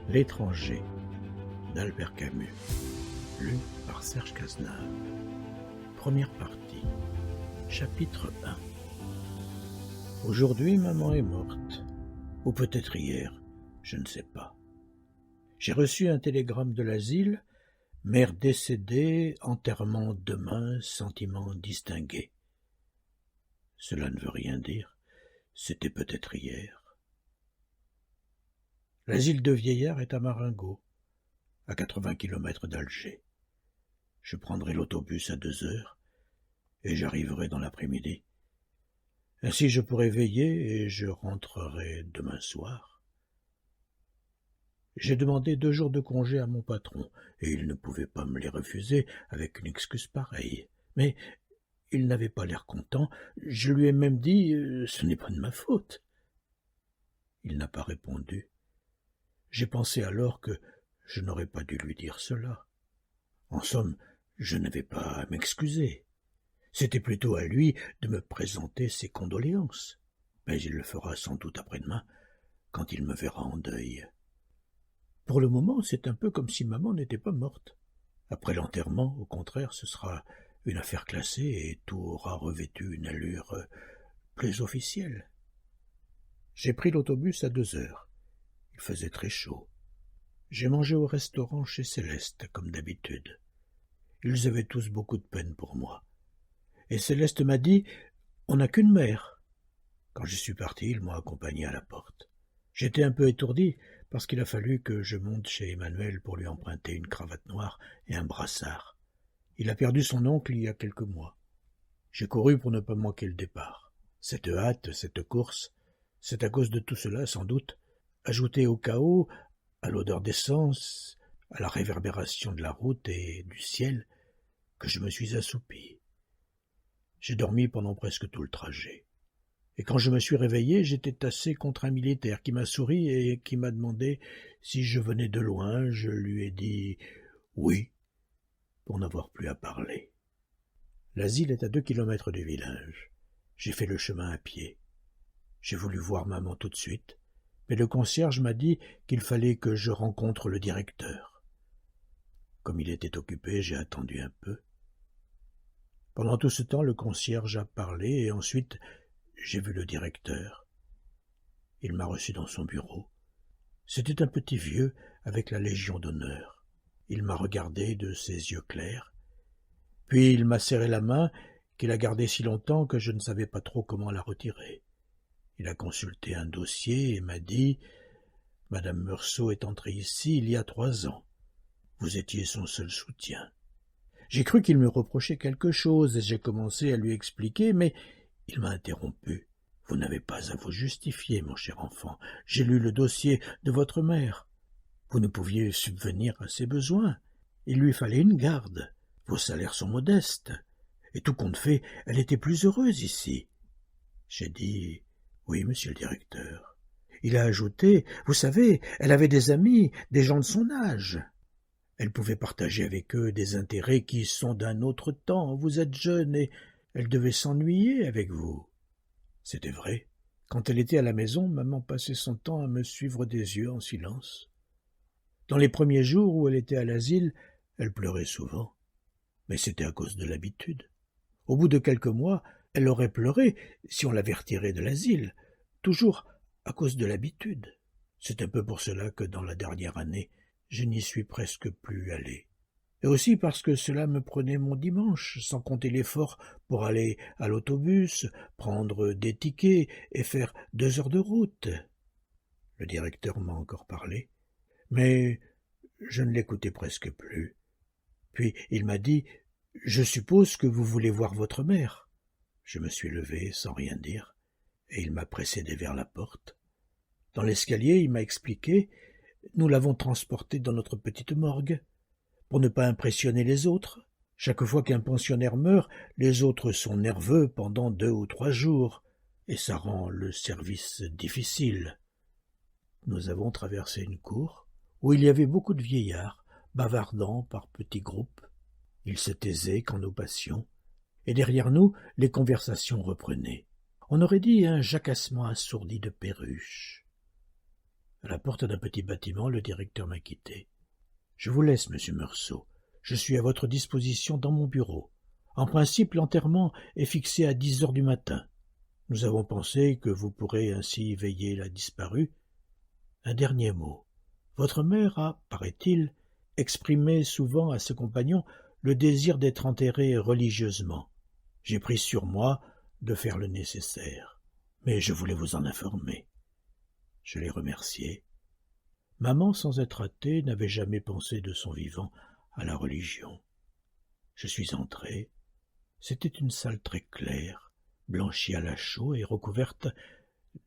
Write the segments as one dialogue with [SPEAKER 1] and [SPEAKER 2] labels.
[SPEAKER 1] L'étranger d'Albert Camus, lu par Serge Cazenave. Première partie, chapitre 1. Aujourd'hui, maman est morte, ou peut-être hier, je ne sais pas. J'ai reçu un télégramme de l'asile, mère décédée, enterrement demain, sentiment distingué. Cela ne veut rien dire, c'était peut-être hier. L'asile de vieillards est à Marengo, à 80 kilomètres d'Alger. Je prendrai l'autobus à 2 heures et j'arriverai dans l'après-midi. Ainsi je pourrai veiller et je rentrerai demain soir. J'ai demandé 2 jours de congé à mon patron et il ne pouvait pas me les refuser avec une excuse pareille. Mais il n'avait pas l'air content. Je lui ai même dit « ce n'est pas de ma faute ». Il n'a pas répondu. J'ai pensé alors que je n'aurais pas dû lui dire cela. En somme, je n'avais pas à m'excuser. C'était plutôt à lui de me présenter ses condoléances. Mais il le fera sans doute après-demain, quand il me verra en deuil. Pour le moment, c'est un peu comme si maman n'était pas morte. Après l'enterrement, au contraire, ce sera une affaire classée et tout aura revêtu une allure plus officielle. J'ai pris l'autobus à 2 heures. Il faisait très chaud. J'ai mangé au restaurant chez Céleste, comme d'habitude. Ils avaient tous beaucoup de peine pour moi. Et Céleste m'a dit « On n'a qu'une mère ». Quand je suis parti, ils m'ont accompagné à la porte. J'étais un peu étourdi, parce qu'il a fallu que je monte chez Emmanuel pour lui emprunter une cravate noire et un brassard. Il a perdu son oncle il y a quelques mois. J'ai couru pour ne pas manquer le départ. Cette hâte, cette course, c'est à cause de tout cela, sans doute, ajouté au chaos, à l'odeur d'essence, à la réverbération de la route et du ciel, que je me suis assoupi. J'ai dormi pendant presque tout le trajet. Et quand je me suis réveillé, j'étais tassé contre un militaire qui m'a souri et qui m'a demandé si je venais de loin. Je lui ai dit oui, pour n'avoir plus à parler. L'asile est à 2 kilomètres du village. J'ai fait le chemin à pied. J'ai voulu voir maman tout de suite, mais le concierge m'a dit qu'il fallait que je rencontre le directeur. Comme il était occupé, j'ai attendu un peu. Pendant tout ce temps, le concierge a parlé et ensuite j'ai vu le directeur. Il m'a reçu dans son bureau. C'était un petit vieux avec la Légion d'honneur. Il m'a regardé de ses yeux clairs. Puis il m'a serré la main qu'il a gardée si longtemps que je ne savais pas trop comment la retirer. Il a consulté un dossier et m'a dit « Madame Meursault est entrée ici il y a 3 ans. Vous étiez son seul soutien. » J'ai cru qu'il me reprochait quelque chose et j'ai commencé à lui expliquer, mais il m'a interrompu. « Vous n'avez pas à vous justifier, mon cher enfant. J'ai lu le dossier de votre mère. Vous ne pouviez subvenir à ses besoins. Il lui fallait une garde. Vos salaires sont modestes. Et tout compte fait, elle était plus heureuse ici. » J'ai dit « Oui, monsieur le directeur. » Il a ajouté « Vous savez, elle avait des amis, des gens de son âge. Elle pouvait partager avec eux des intérêts qui sont d'un autre temps. Vous êtes jeune et elle devait s'ennuyer avec vous. » C'était vrai. Quand elle était à la maison, maman passait son temps à me suivre des yeux en silence. Dans les premiers jours où elle était à l'asile, elle pleurait souvent. Mais c'était à cause de l'habitude. Au bout de quelques mois, elle aurait pleuré si on l'avait retirée de l'asile, toujours à cause de l'habitude. C'est un peu pour cela que dans la dernière année, je n'y suis presque plus allé. Et aussi parce que cela me prenait mon dimanche, sans compter l'effort pour aller à l'autobus, prendre des tickets et faire 2 heures de route. Le directeur m'a encore parlé, mais je ne l'écoutais presque plus. Puis il m'a dit « Je suppose que vous voulez voir votre mère ?» Je me suis levé sans rien dire, et il m'a précédé vers la porte. Dans l'escalier, il m'a expliqué « Nous l'avons transportée dans notre petite morgue. Pour ne pas impressionner les autres. Chaque fois qu'un pensionnaire meurt, les autres sont nerveux pendant 2 ou 3 jours, et ça rend le service difficile. » Nous avons traversé une cour où il y avait beaucoup de vieillards, bavardant par petits groupes. Ils se taisaient quand nous passions, et derrière nous, les conversations reprenaient. On aurait dit un jacassement assourdi de perruches. À la porte d'un petit bâtiment, le directeur m'a quitté. « Je vous laisse, monsieur Meursault. Je suis à votre disposition dans mon bureau. En principe, l'enterrement est fixé à 10 heures du matin. Nous avons pensé que vous pourrez ainsi veiller la disparue. Un dernier mot. Votre mère a, paraît-il, exprimé souvent à ses compagnons le désir d'être enterrée religieusement. J'ai pris sur moi de faire le nécessaire, mais je voulais vous en informer. » Je l'ai remercié. Maman, sans être athée, n'avait jamais pensé de son vivant à la religion. Je suis entré. C'était une salle très claire, blanchie à la chaux et recouverte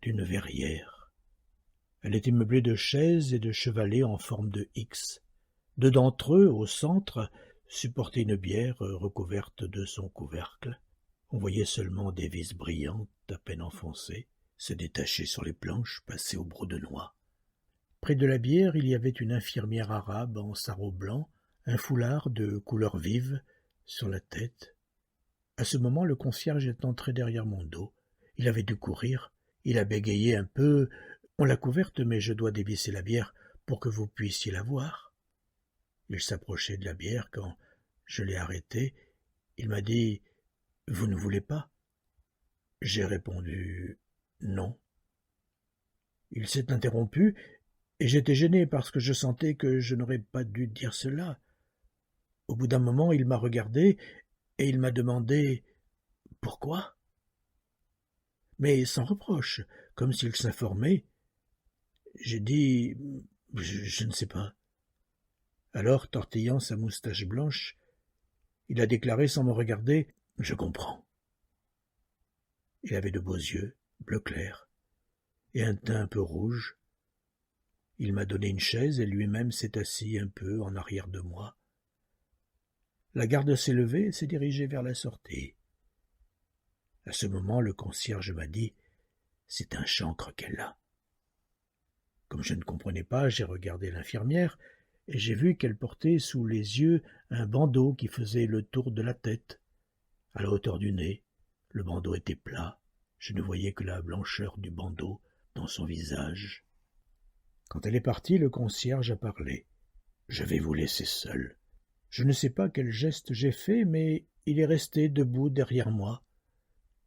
[SPEAKER 1] d'une verrière. Elle était meublée de chaises et de chevalets en forme de X. Deux d'entre eux, au centre, supportaient une bière recouverte de son couvercle. On voyait seulement des vis brillantes, à peine enfoncées, se détacher sur les planches, passées au broc de noix. Près de la bière, il y avait une infirmière arabe en sarrau blanc, un foulard de couleur vive sur la tête. À ce moment, le concierge est entré derrière mon dos. Il avait dû courir. Il a bégayé un peu. « On l'a couverte, mais je dois dévisser la bière pour que vous puissiez la voir. » Il s'approchait de la bière quand je l'ai arrêté. Il m'a dit « Vous ne voulez pas ?» J'ai répondu « Non ». Il s'est interrompu et j'étais gêné parce que je sentais que je n'aurais pas dû dire cela. Au bout d'un moment, il m'a regardé et il m'a demandé « Pourquoi ?» Mais sans reproche, comme s'il s'informait. J'ai dit « Je ne sais pas ». Alors, tortillant sa moustache blanche, il a déclaré sans me regarder « Je comprends ». Il avait de beaux yeux, bleu clair, et un teint un peu rouge. Il m'a donné une chaise et lui-même s'est assis un peu en arrière de moi. La garde s'est levée et s'est dirigée vers la sortie. À ce moment, le concierge m'a dit « C'est un chancre qu'elle a ». Comme je ne comprenais pas, j'ai regardé l'infirmière et j'ai vu qu'elle portait sous les yeux un bandeau qui faisait le tour de la tête. À la hauteur du nez, le bandeau était plat. Je ne voyais que la blancheur du bandeau dans son visage. Quand elle est partie, le concierge a parlé. « Je vais vous laisser seul. » Je ne sais pas quel geste j'ai fait, mais il est resté debout derrière moi.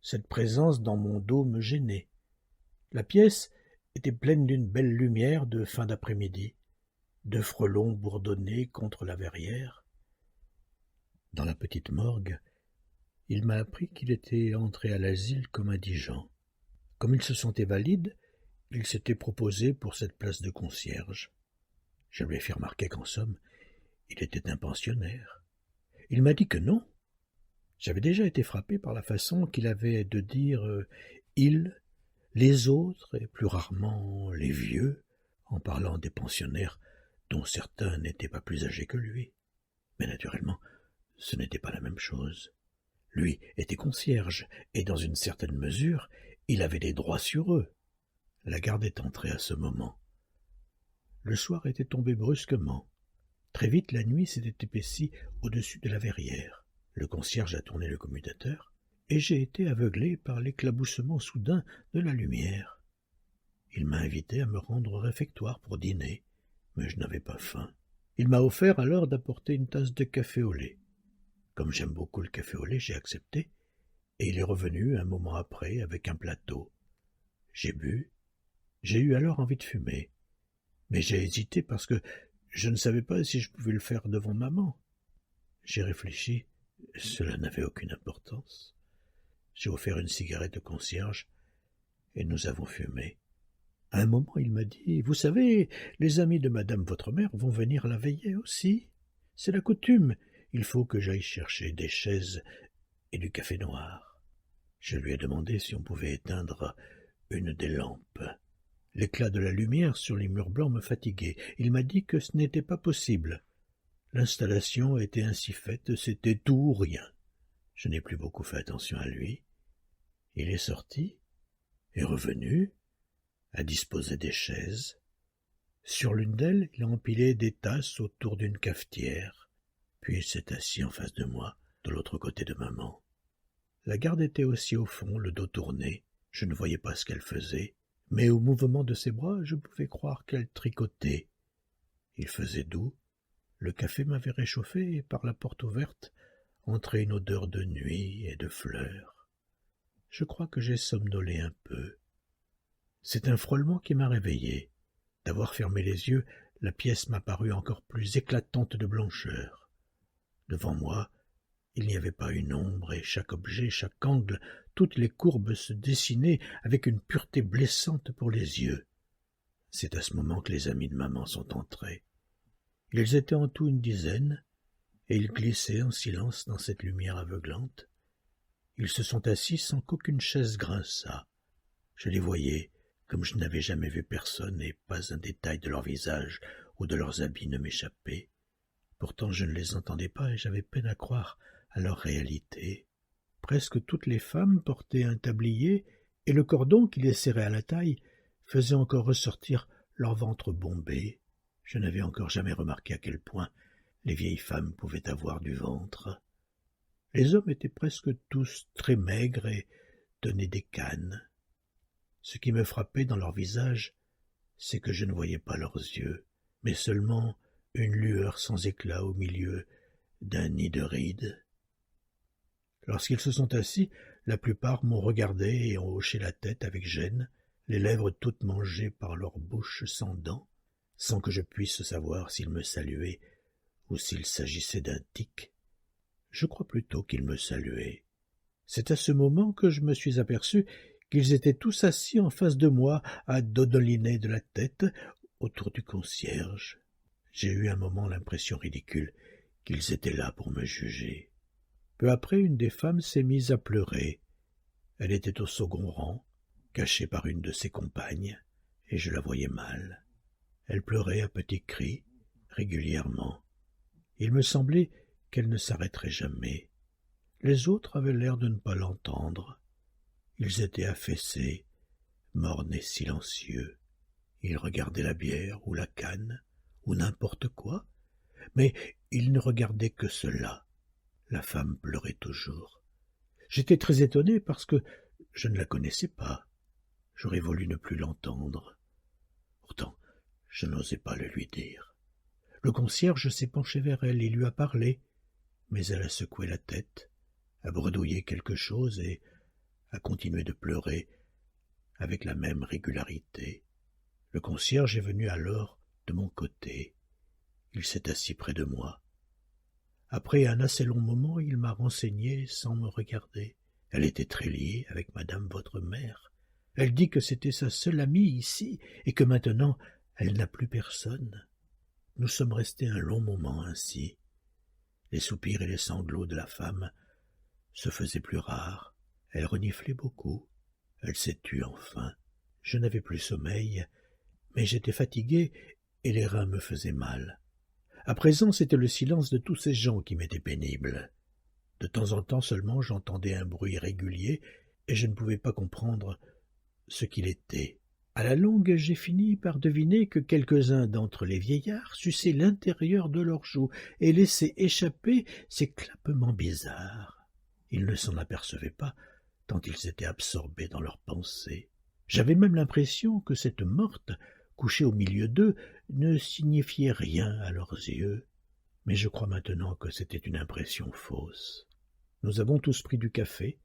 [SPEAKER 1] Cette présence dans mon dos me gênait. La pièce était pleine d'une belle lumière de fin d'après-midi. Deux frelons bourdonnaient contre la verrière. Dans la petite morgue, il m'a appris qu'il était entré à l'asile comme indigent. Comme il se sentait valide, il s'était proposé pour cette place de concierge. Je lui ai fait remarquer qu'en somme, il était un pensionnaire. Il m'a dit que non. J'avais déjà été frappé par la façon qu'il avait de dire « il », les autres, et plus rarement les vieux, en parlant des pensionnaires dont certains n'étaient pas plus âgés que lui. Mais naturellement, ce n'était pas la même chose. Lui était concierge, et dans une certaine mesure, il avait des droits sur eux. La garde est entrée à ce moment. Le soir était tombé brusquement. Très vite, la nuit s'était épaissie au-dessus de la verrière. Le concierge a tourné le commutateur, et j'ai été aveuglé par l'éclaboussement soudain de la lumière. Il m'a invité à me rendre au réfectoire pour dîner, mais je n'avais pas faim. Il m'a offert alors d'apporter une tasse de café au lait. Comme j'aime beaucoup le café au lait, j'ai accepté, et il est revenu un moment après avec un plateau. J'ai bu. J'ai eu alors envie de fumer, mais j'ai hésité parce que je ne savais pas si je pouvais le faire devant maman. J'ai réfléchi, cela n'avait aucune importance. J'ai offert une cigarette au concierge, et nous avons fumé. À un moment, il m'a dit « Vous savez, les amis de madame votre mère vont venir la veiller aussi. C'est la coutume. Il faut que j'aille chercher des chaises et du café noir. » Je lui ai demandé si on pouvait éteindre une des lampes. L'éclat de la lumière sur les murs blancs me fatiguait. Il m'a dit que ce n'était pas possible. L'installation était ainsi faite, c'était tout ou rien. Je n'ai plus beaucoup fait attention à lui. Il est sorti, est revenu, a disposé des chaises. Sur l'une d'elles, il a empilé des tasses autour d'une cafetière. Puis il s'est assis en face de moi, de l'autre côté de maman. La garde était aussi au fond, le dos tourné. Je ne voyais pas ce qu'elle faisait, mais au mouvement de ses bras, je pouvais croire qu'elle tricotait. Il faisait doux, le café m'avait réchauffé, et par la porte ouverte entrait une odeur de nuit et de fleurs. Je crois que j'ai somnolé un peu. C'est un frôlement qui m'a réveillé. D'avoir fermé les yeux, la pièce m'a paru encore plus éclatante de blancheur. Devant moi, il n'y avait pas une ombre, et chaque objet, chaque angle, toutes les courbes se dessinaient avec une pureté blessante pour les yeux. C'est à ce moment que les amis de maman sont entrés. Ils étaient en tout une dizaine, et ils glissaient en silence dans cette lumière aveuglante. Ils se sont assis sans qu'aucune chaise grinçât. Je les voyais comme je n'avais jamais vu personne, et pas un détail de leur visage ou de leurs habits ne m'échappait. Pourtant je ne les entendais pas, et j'avais peine à croire à leur réalité. Presque toutes les femmes portaient un tablier, et le cordon qui les serrait à la taille faisait encore ressortir leur ventre bombé. Je n'avais encore jamais remarqué à quel point les vieilles femmes pouvaient avoir du ventre. Les hommes étaient presque tous très maigres et tenaient des cannes. Ce qui me frappait dans leur visage, c'est que je ne voyais pas leurs yeux, mais seulement une lueur sans éclat au milieu d'un nid de rides. Lorsqu'ils se sont assis, la plupart m'ont regardé et ont hoché la tête avec gêne, les lèvres toutes mangées par leur bouche sans dents, sans que je puisse savoir s'ils me saluaient ou s'il s'agissait d'un tic. Je crois plutôt qu'ils me saluaient. C'est à ce moment que je me suis aperçu qu'ils étaient tous assis en face de moi, à dodoliner de la tête autour du concierge. J'ai eu un moment l'impression ridicule qu'ils étaient là pour me juger. Peu après, une des femmes s'est mise à pleurer. Elle était au second rang, cachée par une de ses compagnes, et je la voyais mal. Elle pleurait à petits cris, régulièrement. Il me semblait qu'elle ne s'arrêterait jamais. Les autres avaient l'air de ne pas l'entendre. Ils étaient affaissés, mornes et silencieux. Ils regardaient la bière ou la canne, ou n'importe quoi, mais ils ne regardaient que cela. La femme pleurait toujours. J'étais très étonné parce que je ne la connaissais pas. J'aurais voulu ne plus l'entendre. Pourtant, je n'osais pas le lui dire. Le concierge s'est penché vers elle et lui a parlé, mais elle a secoué la tête, a bredouillé quelque chose et a continué de pleurer avec la même régularité. Le concierge est venu alors de mon côté. Il s'est assis près de moi. Après un assez long moment, il m'a renseigné sans me regarder. Elle était très liée avec madame votre mère. Elle dit que c'était sa seule amie ici et que maintenant elle n'a plus personne. Nous sommes restés un long moment ainsi. Les soupirs et les sanglots de la femme se faisaient plus rares. Elle reniflait beaucoup. Elle s'est tue enfin. Je n'avais plus sommeil, mais j'étais fatigué et les reins me faisaient mal. À présent, c'était le silence de tous ces gens qui m'était pénible. De temps en temps seulement, j'entendais un bruit régulier et je ne pouvais pas comprendre ce qu'il était. À la longue, j'ai fini par deviner que quelques-uns d'entre les vieillards suçaient l'intérieur de leurs joues et laissaient échapper ces clappements bizarres. Ils ne s'en apercevaient pas, tant ils étaient absorbés dans leurs pensées. J'avais même l'impression que cette morte, couchée au milieu d'eux, ne signifiait rien à leurs yeux. Mais je crois maintenant que c'était une impression fausse. Nous avons tous pris du café,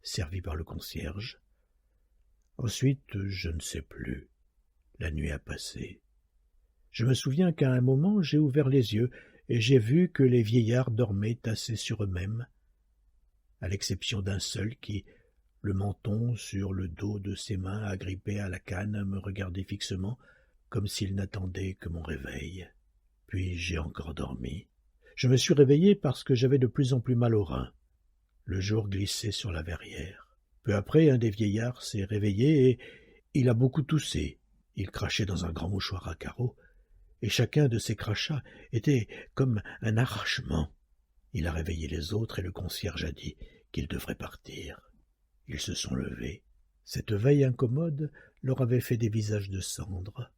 [SPEAKER 1] servi par le concierge. Ensuite, je ne sais plus. La nuit a passé. Je me souviens qu'à un moment, j'ai ouvert les yeux et j'ai vu que les vieillards dormaient tassés sur eux-mêmes, à l'exception d'un seul qui, le menton sur le dos de ses mains agrippées à la canne, me regardait fixement, comme s'il n'attendait que mon réveil. Puis j'ai encore dormi. Je me suis réveillé parce que j'avais de plus en plus mal aux reins. Le jour glissait sur la verrière. Peu après, un des vieillards s'est réveillé et il a beaucoup toussé. Il crachait dans un grand mouchoir à carreaux, et chacun de ses crachats était comme un arrachement. Il a réveillé les autres et le concierge a dit qu'ils devraient partir. Ils se sont levés. Cette veille incommode leur avait fait des visages de cendre.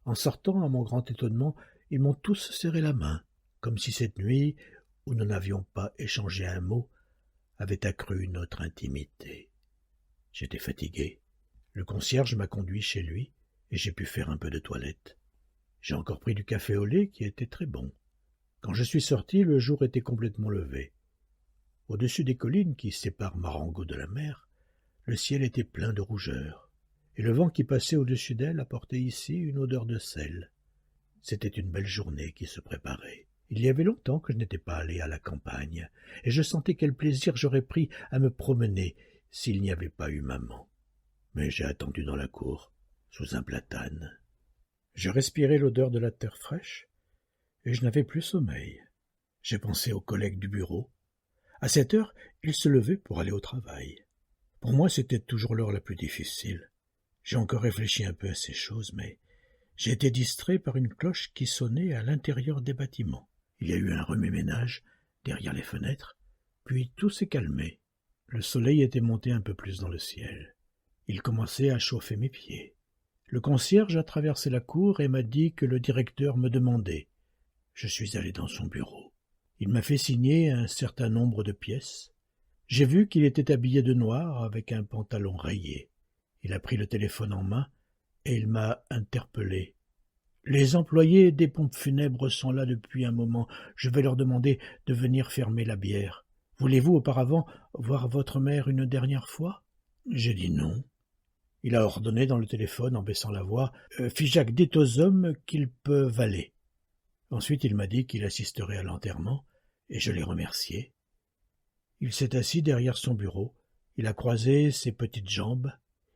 [SPEAKER 1] En sortant, à mon grand étonnement, ils m'ont tous serré la main, comme si cette nuit, où nous n'avions pas échangé un mot, avait accru notre intimité. J'étais fatigué. Le concierge m'a conduit chez lui, et j'ai pu faire un peu de toilette. J'ai encore pris du café au lait qui était très bon. Quand je suis sorti, le jour était complètement levé. Au-dessus des collines qui séparent Marengo de la mer, le ciel était plein de rougeur, et le vent qui passait au-dessus d'elle apportait ici une odeur de sel. C'était une belle journée qui se préparait. Il y avait longtemps que je n'étais pas allé à la campagne, et je sentais quel plaisir j'aurais pris à me promener s'il n'y avait pas eu maman. Mais j'ai attendu dans la cour, sous un platane. Je respirais l'odeur de la terre fraîche, et je n'avais plus sommeil. J'ai pensé aux collègues du bureau. À 7 heures, ils se levaient pour aller au travail. Pour moi, c'était toujours l'heure la plus difficile. J'ai encore réfléchi un peu à ces choses, mais j'ai été distrait par une cloche qui sonnait à l'intérieur des bâtiments. Il y a eu un remue-ménage derrière les fenêtres, puis tout s'est calmé. Le soleil était monté un peu plus dans le ciel. Il commençait à chauffer mes pieds. Le concierge a traversé la cour et m'a dit que le directeur me demandait. Je suis allé dans son bureau. Il m'a fait signer un certain nombre de pièces. J'ai vu qu'il était habillé de noir avec un pantalon rayé. Il a pris le téléphone en main et il m'a interpellé. « Les employés des pompes funèbres sont là depuis un moment. Je vais leur demander de venir fermer la bière. Voulez-vous auparavant voir votre mère une dernière fois ?» J'ai dit non. Il a ordonné dans le téléphone en baissant la voix « Figeac, dites aux hommes qu'ils peuvent aller. » Ensuite il m'a dit qu'il assisterait à l'enterrement et je l'ai remercié. Il s'est assis derrière son bureau. Il a croisé ses petites jambes.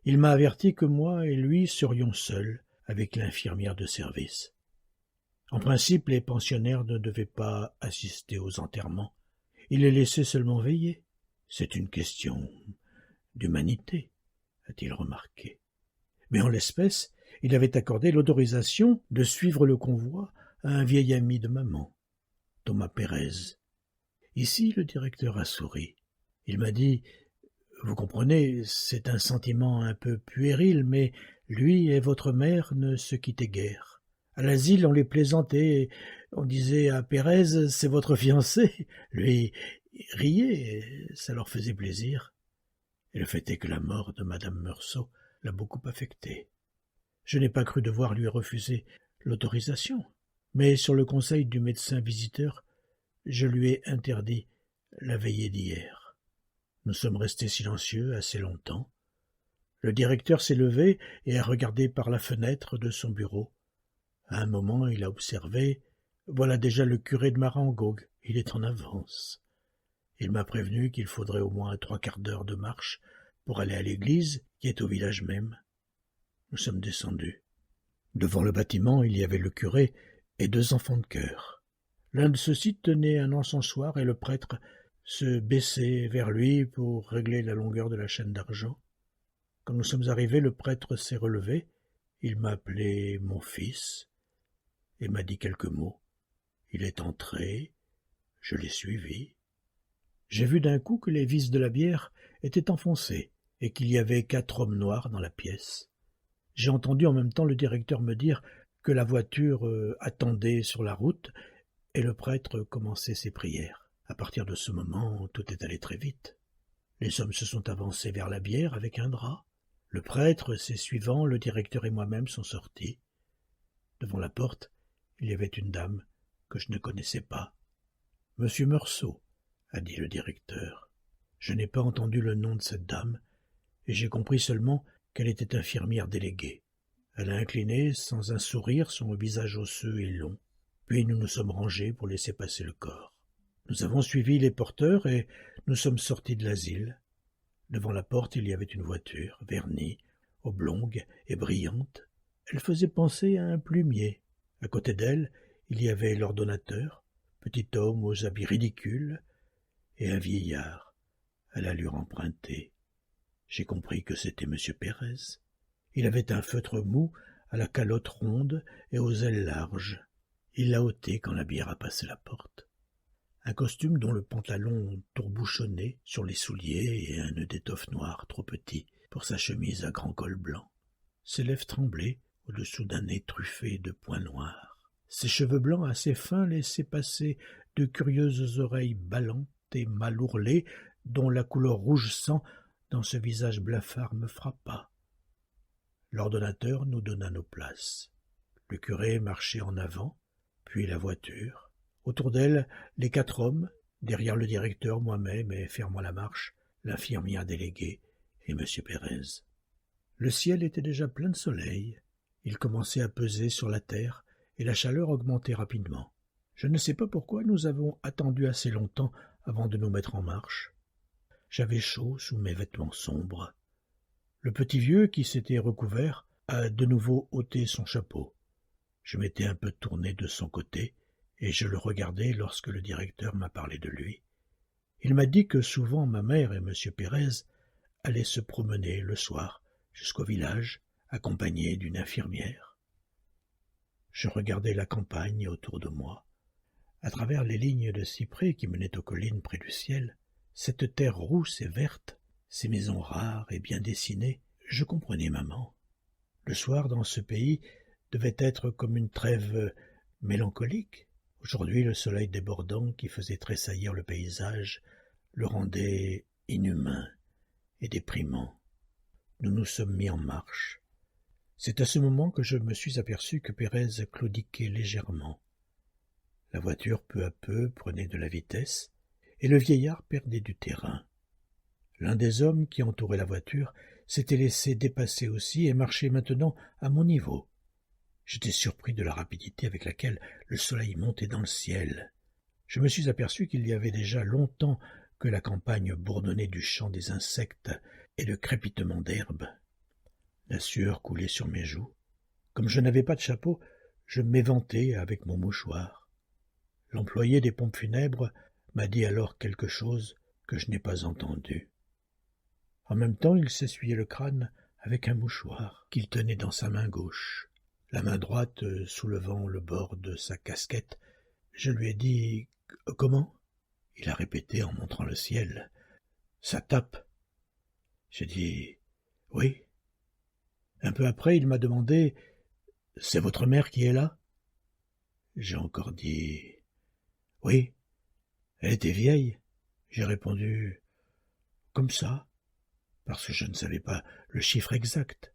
[SPEAKER 1] Il m'a averti que moi et lui serions seuls avec l'infirmière de service. En principe, les pensionnaires ne devaient pas assister aux enterrements. Il les laissait seulement veiller. C'est une question d'humanité, a-t-il remarqué. Mais en l'espèce, il avait accordé l'autorisation de suivre le convoi à un vieil ami de maman, Thomas Pérez. Ici, le directeur a souri. Il m'a dit « Vous comprenez, c'est un sentiment un peu puéril, mais lui et votre mère ne se quittaient guère. À l'asile, on les plaisantait, on disait à Pérez « C'est votre fiancé ». Lui riait, et ça leur faisait plaisir. Et le fait est que la mort de madame Meursault l'a beaucoup affecté. Je n'ai pas cru devoir lui refuser l'autorisation, mais sur le conseil du médecin visiteur, je lui ai interdit la veillée d'hier. Nous sommes restés silencieux assez longtemps. Le directeur s'est levé et a regardé par la fenêtre de son bureau. À un moment, il a observé « Voilà déjà le curé de Marengo, il est en avance. » Il m'a prévenu qu'il faudrait au moins 3/4 d'heure de marche pour aller à l'église qui est au village même. Nous sommes descendus. Devant le bâtiment, il y avait le curé et 2 enfants de chœur. L'un de ceux-ci tenait un encensoir et le prêtre se baissait vers lui pour régler la longueur de la chaîne d'argent. Quand nous sommes arrivés, le prêtre s'est relevé, il m'a appelé mon fils et m'a dit quelques mots. Il est entré, je l'ai suivi. J'ai vu d'un coup que les vis de la bière étaient enfoncées et qu'il y avait 4 hommes noirs dans la pièce. J'ai entendu en même temps le directeur me dire que la voiture attendait sur la route et le prêtre commençait ses prières. À partir de ce moment, tout est allé très vite. Les hommes se sont avancés vers la bière avec un drap. Le prêtre, ses suivants, le directeur et moi-même sont sortis. Devant la porte, il y avait une dame que je ne connaissais pas. « Monsieur Meursault », a dit le directeur. Je n'ai pas entendu le nom de cette dame, et j'ai compris seulement qu'elle était infirmière déléguée. Elle a incliné, sans un sourire, son visage osseux et long. Puis nous nous sommes rangés pour laisser passer le corps. Nous avons suivi les porteurs et nous sommes sortis de l'asile. Devant la porte, il y avait une voiture, vernie, oblongue et brillante. Elle faisait penser à un plumier. À côté d'elle, il y avait l'ordonnateur, petit homme aux habits ridicules, et un vieillard, à l'allure empruntée. J'ai compris que c'était M. Pérez. Il avait un feutre mou, à la calotte ronde et aux ailes larges. Il l'a ôté quand la bière a passé la porte. Un costume dont le pantalon tourbouchonnait sur les souliers et un nœud d'étoffe noire trop petit pour sa chemise à grand col blanc. Ses lèvres tremblaient au-dessous d'un nez truffé de points noirs. Ses cheveux blancs assez fins laissaient passer de curieuses oreilles ballantes et mal ourlées dont la couleur rouge sang dans ce visage blafard me frappa. L'ordonnateur nous donna nos places. Le curé marchait en avant, puis la voiture. Autour d'elle, les 4 hommes, derrière le directeur, moi-même et fermant la marche, l'infirmière déléguée et M. Pérez. Le ciel était déjà plein de soleil. Il commençait à peser sur la terre et la chaleur augmentait rapidement. Je ne sais pas pourquoi nous avons attendu assez longtemps avant de nous mettre en marche. J'avais chaud sous mes vêtements sombres. Le petit vieux qui s'était recouvert a de nouveau ôté son chapeau. Je m'étais un peu tourné de son côté et je le regardais lorsque le directeur m'a parlé de lui. Il m'a dit que souvent ma mère et M. Pérez allaient se promener le soir jusqu'au village, accompagnés d'une infirmière. Je regardais la campagne autour de moi. À travers les lignes de cyprès qui menaient aux collines près du ciel, cette terre rousse et verte, ces maisons rares et bien dessinées, je comprenais maman. Le soir, dans ce pays, devait être comme une trêve mélancolique. Aujourd'hui, le soleil débordant qui faisait tressaillir le paysage le rendait inhumain et déprimant. Nous nous sommes mis en marche. C'est à ce moment que je me suis aperçu que Pérez claudiquait légèrement. La voiture, peu à peu, prenait de la vitesse, et le vieillard perdait du terrain. L'un des hommes qui entourait la voiture s'était laissé dépasser aussi et marchait maintenant à mon niveau. J'étais surpris de la rapidité avec laquelle le soleil montait dans le ciel. Je me suis aperçu qu'il y avait déjà longtemps que la campagne bourdonnait du chant des insectes et de crépitements d'herbes. La sueur coulait sur mes joues. Comme je n'avais pas de chapeau, je m'éventais avec mon mouchoir. L'employé des pompes funèbres m'a dit alors quelque chose que je n'ai pas entendu. En même temps, il s'essuyait le crâne avec un mouchoir qu'il tenait dans sa main gauche. La main droite soulevant le bord de sa casquette, je lui ai dit « Comment ?» Il a répété en montrant le ciel. « Ça tape. » J'ai dit « Oui. » Un peu après, il m'a demandé « C'est votre mère qui est là ?» J'ai encore dit « Oui. » Elle était vieille. J'ai répondu « Comme ça ?» parce que je ne savais pas le chiffre exact.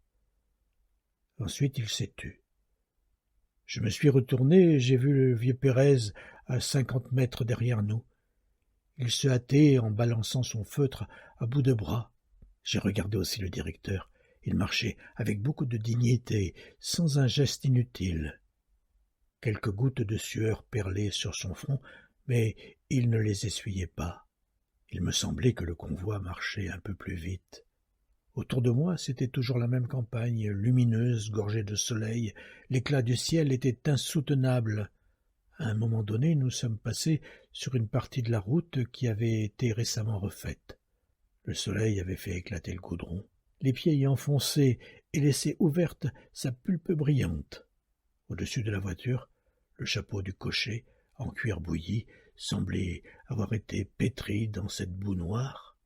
[SPEAKER 1] Ensuite, il s'est tu. Je me suis retourné et j'ai vu le vieux Pérez à 50 mètres derrière nous. Il se hâtait en balançant son feutre à bout de bras. J'ai regardé aussi le directeur. Il marchait avec beaucoup de dignité, sans un geste inutile. Quelques gouttes de sueur perlaient sur son front, mais il ne les essuyait pas. Il me semblait que le convoi marchait un peu plus vite. Autour de moi, c'était toujours la même campagne, lumineuse, gorgée de soleil. L'éclat du ciel était insoutenable. À un moment donné, nous sommes passés sur une partie de la route qui avait été récemment refaite. Le soleil avait fait éclater le goudron. Les pieds y enfonçaient et laissaient ouverte sa pulpe brillante. Au-dessus de la voiture, le chapeau du cocher, en cuir bouilli, semblait avoir été pétri dans cette boue noire.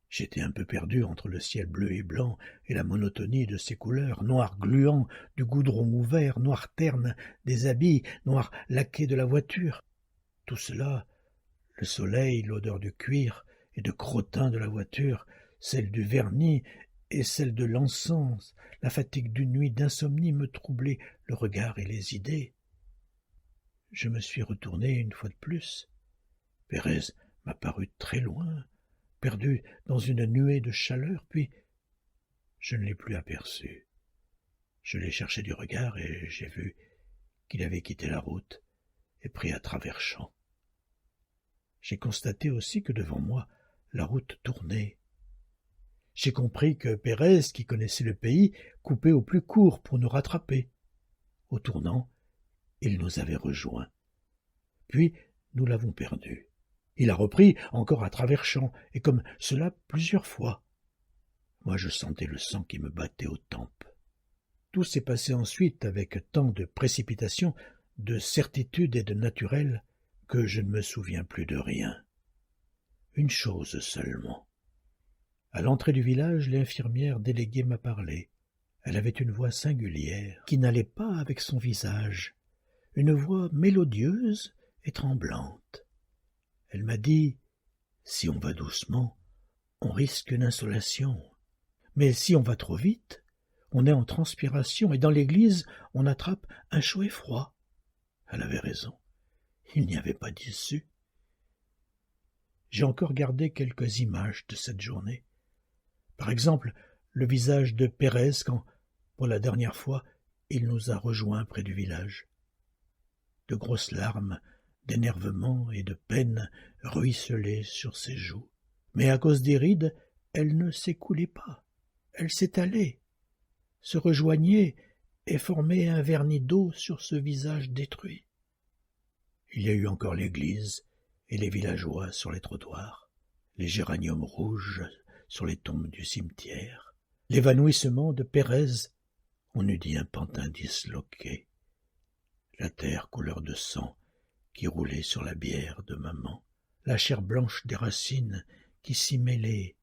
[SPEAKER 1] J'étais un peu perdu entre le ciel bleu et blanc et la monotonie de ses couleurs, noir gluant du goudron ouvert, noir terne des habits, noir laqué de la voiture. Tout cela, le soleil, l'odeur du cuir et de crottin de la voiture, celle du vernis et celle de l'encens, la fatigue d'une nuit d'insomnie me troublaient le regard et les idées. Je me suis retourné une fois de plus. Pérez m'a paru très loin, perdu dans une nuée de chaleur, puis je ne l'ai plus aperçu. Je l'ai cherché du regard et j'ai vu qu'il avait quitté la route et pris à travers champs. J'ai constaté aussi que devant moi, la route tournait. J'ai compris que Pérez, qui connaissait le pays, coupait au plus court pour nous rattraper. Au tournant, il nous avait rejoints. Puis nous l'avons perdu. Il a repris encore à travers champs, et comme cela plusieurs fois. Moi je sentais le sang qui me battait aux tempes. Tout s'est passé ensuite avec tant de précipitation, de certitude et de naturel, que je ne me souviens plus de rien. Une chose seulement. À l'entrée du village, l'infirmière déléguée m'a parlé. Elle avait une voix singulière, qui n'allait pas avec son visage, une voix mélodieuse et tremblante. Elle m'a dit « Si on va doucement, on risque une insolation. Mais si on va trop vite, on est en transpiration, et dans l'église, on attrape un chaud et froid. Elle avait raison. Il n'y avait pas d'issue. J'ai encore gardé quelques images de cette journée. Par exemple, le visage de Pérez quand, pour la dernière fois, il nous a rejoints près du village. De grosses larmes d'énervement et de peine ruisselaient sur ses joues. Mais à cause des rides, elles ne s'écoulaient pas. Elles s'étalaient, se rejoignaient et formaient un vernis d'eau sur ce visage détruit. Il y a eu encore l'église et les villageois sur les trottoirs, les géraniums rouges sur les tombes du cimetière, l'évanouissement de Pérez, on eût dit un pantin disloqué, la terre couleur de sang qui roulait sur la bière de maman, la chair blanche des racines qui s'y mêlait.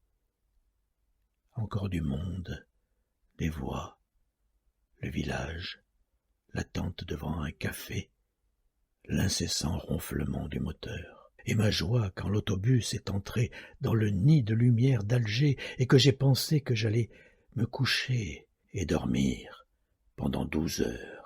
[SPEAKER 1] Encore du monde, des voix, le village, l'attente devant un café, l'incessant ronflement du moteur. Et ma joie quand l'autobus est entré dans le nid de lumière d'Alger et que j'ai pensé que j'allais me coucher et dormir pendant 12 heures.